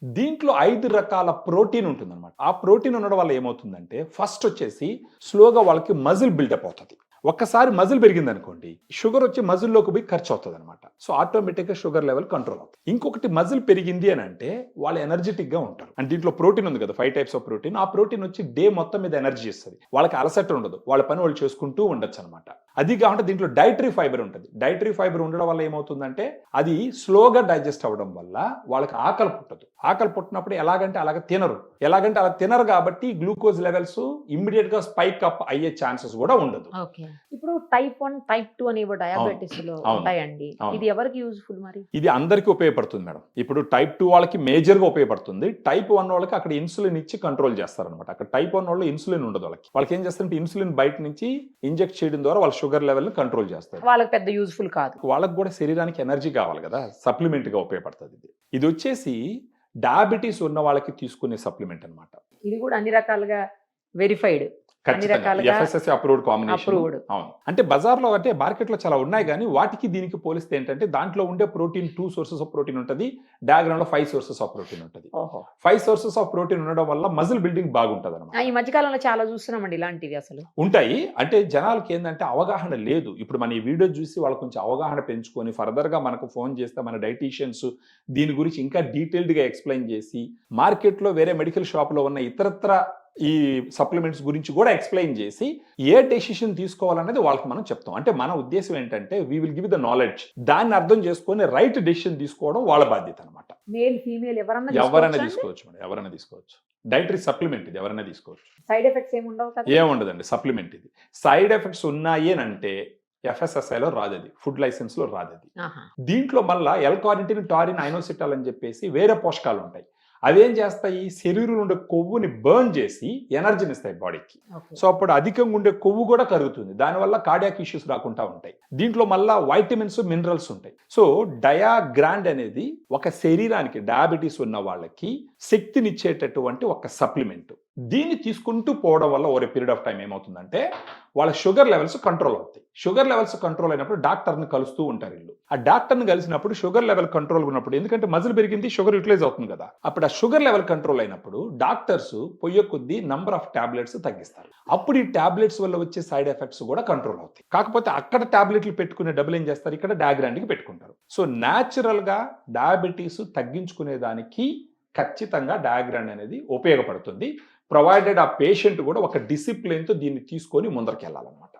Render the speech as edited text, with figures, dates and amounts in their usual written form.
దీంట్లో 5 రకాల ప్రోటీన్ ఉంటుందన్నమాట. ఆ ప్రోటీన్ ఉండడం వల్ల ఏమవుతుందంటే ఫస్ట్ వచ్చేసి స్లోగా వాళ్ళకి మజిల్ బిల్డప్ అవుతది. ఒక్కసారి మజిల్ పెరిగిందనుకోండి, షుగర్ వచ్చి మజిల్‌లోకి పోయి ఖర్చు అవుతదనమాట. సో, ఆటోమేటిక్‌గా షుగర్ లెవెల్ కంట్రోల్ అవుతుంది. ఇంకొకటి మజిల్ పెరిగింది అనంటే వాళ్ళు ఎనర్జిటిక్‌గా ఉంటారు. అండ్ దీంట్లో ప్రోటీన్ ఉంది కదా! 5 టైప్స్ ఆఫ్ ప్రోటీన్. ఆ ప్రోటీన్ వచ్చి డే మొత్తం మీద ఎనర్జీ ఇస్తది. వాళ్ళకి అలసట ఉండదు. వాళ్ళ పని వాళ్ళు చేసుకుంటూ ఉండొచ్చనమాట. అది కాకుండా దీంట్లో డైటరీ ఫైబర్ ఉంటది. డైటరీ ఫైబర్ ఉండడం వల్ల ఏమవుతుందంటే అది స్లోగా డైజెస్ట్ అవ్వడం వల్ల వాళ్ళకి ఆకలి పుట్టదు. ఆకలి పుట్టినప్పుడు ఎలాగంటే అలాగ తినరు. ఎలాగంటే అలా తినరు కాబట్టి గ్లూకోజ్ లెవెల్స్ ఇమ్మీడియేట్‌గా స్పైక్ అప్ అయ్యే ఛాన్సెస్ కూడా ఉండదు. ఓకే. ఇప్పుడు టైప్ 1, టైప్ 2 అనేవో అవును. డయాబెటిస్‌లో అవును. ఉంటాయండి. అవును. ఇది ఎవరికి యూజ్‌ఫుల్ మరి? ఇది అందరికీ ఉపయోగపడుతుంది మేడం. ఇప్పుడు టైప్ 2 వాళ్ళకి మేజర్‌గా ఉపయోగపడుతుంది. టైప్ 1 వాళ్ళకి అక్కడ ఇన్సులిన్ ఇచ్చి కంట్రోల్ చేస్తారనమాట. అక్కడ టైప్ 1 వాళ్ళు ఇన్సులిన్ ఉండదు వాళ్ళకి. వాళ్ళకేం చేస్తారంటే ఇన్సులిన్ బయట నుంచి ఇంజెక్ట్ చేయడం ద్వారా వాళ్ళ షుగర్ లెవెల్‌ని కంట్రోల్ చేస్తారు. వాళ్ళకి పెద్ద యూజ్‌ఫుల్ కాదు. వాళ్ళకి కూడా శరీరానికి ఎనర్జీ కావాలి కదా! సప్లిమెంట్‌గా ఉపయోగపడుతది ఇది. ఇదొచ్చేసి డయాబెటిస్ ఉన్న వాళ్ళకి తీసుకునే సప్లిమెంట్ అనమాట. ఇది కూడా అన్ని రకాలుగా వెరిఫైడ్. అన్ని ఖచ్చితంగా. రకాలుగా ఎఫ్ఎస్ఎస్‌ఐ అప్రూవ్డ్ కాంబినేషన్. అప్రూవ్డ్. అవును. అంటే బజార్‌లో అంటే మార్కెట్‌లో చాలా ఉన్నాయి గానీ, వాటికి దీనికి పోలిస్తే ఏంటంటే, దాంట్లో ఉండే ప్రోటీన్ 2 సోర్సెస్ ఆఫ్ ప్రోటీన్ ఉంటది. డయాగ్రామ్‌లో 5 సోర్సెస్ ఆఫ్ ప్రోటీన్ ఉంటది. ఓహో! 5 సోర్సెస్ ఆఫ్ ప్రోటీన్ ఉండడం వల్ల మజిల్ బిల్డింగ్ బాగుంటదనమాట. ఈ మధ్య కాలంలో చాలా చూస్తున్నామండి ఇలాంటివి అసలు. ఉంటాయి. అంటే జనాలకి ఏందంటే అవగాహన లేదు. ఇప్పుడు మన ఈ వీడియో చూసి వాళ్ళు కొంచెం అవగాహన పెంచుకొని ఫర్దర్‌గా మనకు ఫోను చేస్తే మన డైటీషియన్స్ దీని గురించి ఇంకా డీటెయిల్డ్‌గా ఎక్స్‌ప్లెయిన్ చేసి, మార్కెట్‌లో వేరే మెడికల్ షాప్‌లో ఉన్న ఇతరత్రా ఈ సప్లిమెంట్స్ గురించి కూడా ఎక్స్‌ప్లెయిన్ చేసి, ఏ డెసిషన్ తీసుకోవాలనేది వాళ్ళకి మనం చెప్తాం. అంటే మన ఉద్దేశ్యం ఏంటంటే, we will give the knowledge. దాన్ని అర్థం చేసుకొని రైట్ డెసిషన్ తీసుకోవడం వాళ్ళ బాధ్యత అనమాట. మేల్, ఫీమేల్ ఎవరన్నా ఎవరైనా తీసుకోవచ్చా అండి? తీసుకోవచ్చు మేడం. ఎవరైనా తీసుకోవచ్చు. డైటరీ సప్లిమెంట్ ఇది ఎవరైనా తీసుకోవచ్చు. సైడ్ ఎఫెక్ట్స్ ఏమి ఉండవు కదా? ఏముండదండి సప్లిమెంట్ ఇది. సైడ్ ఎఫెక్ట్స్ ఉన్నాయి అనంటే ఎఫ్ఎస్ఎస్ఐలో రాదది. ఫుడ్ లైసెన్స్‌లో రాదది. ఆహా! దీంట్లో మళ్ళా ఎల్-కార్నిటిన్, టారిన్, ఐనోసిటాల్ అని చెప్పేసి వేరే పోషకాలుంటాయి. అవేం చేస్తాయి? శరీరంలో ఉండే కొవ్వుని బర్న్ చేసి ఎనర్జీనిస్తాయి బాడీకి. ఓకే. సో, అప్పుడు అధికంగా ఉండే కొవ్వు కూడా కరుగుతుంది. దానివల్ల కార్డియాక్ ఇష్యూస్ రాకుండా ఉంటాయి. దీంట్లో మళ్ళా వైటమిన్స్, మినరల్స్ ఉంటాయి. సో, డయాగ్రాండ్ అనేది ఒక శరీరానికి డయాబెటిస్ ఉన్న వాళ్ళకి శక్తినిచ్చేటటువంటి ఒక సప్లిమెంట్. దీన్ని తీసుకుంటూ పోవడం వల్ల over a period of time ఏమవుతుందంటే వాళ్ళ షుగర్ లెవెల్స్ కంట్రోల్ అవుతాయి. షుగర్ లెవెల్స్ కంట్రోల్ అయినప్పుడు డాక్టర్‌ని కలుస్తూ ఉంటారు వీళ్ళు. ఆ డాక్టర్‌ని కలిసినప్పుడు షుగర్ లెవెల్ కంట్రోల్ ఉన్నప్పుడు ఎందుకంటే మజిల్ పెరిగింది షుగర్ యుటిలైజ్ అవుతుంది కదా! అప్పుడు ఆ షుగర్ లెవెల్ కంట్రోల్ అయినప్పుడు డాక్టర్స్ పొయ్యే కొద్దీ నంబర్ ఆఫ్ టాబ్లెట్స్ తగ్గిస్తారు. అప్పుడు ఈ టాబ్లెట్స్ వల్ల వచ్చే సైడ్ ఎఫెక్ట్స్ కూడా కంట్రోల్ అవుతాయి. కాకపోతే అక్కడ టాబ్లెట్లు పెట్టుకునే డబ్బులు ఏం చేస్తారు? ఇక్కడ డయాగ్రాండ్‌కి పెట్టుకుంటారు. సో, నేచురల్‌గా డయాబెటిస్ తగ్గించుకునే దానికి ఖచ్చితంగా డయాగ్రాండ్ అనేది ఉపయోగపడుతుంది. ప్రొవైడెడ్ ఆ పేషెంట్ కూడా ఒక డిసిప్లిన్‌తో దీన్ని తీసుకొని ముందరికెళ్ళాలన్నమాట.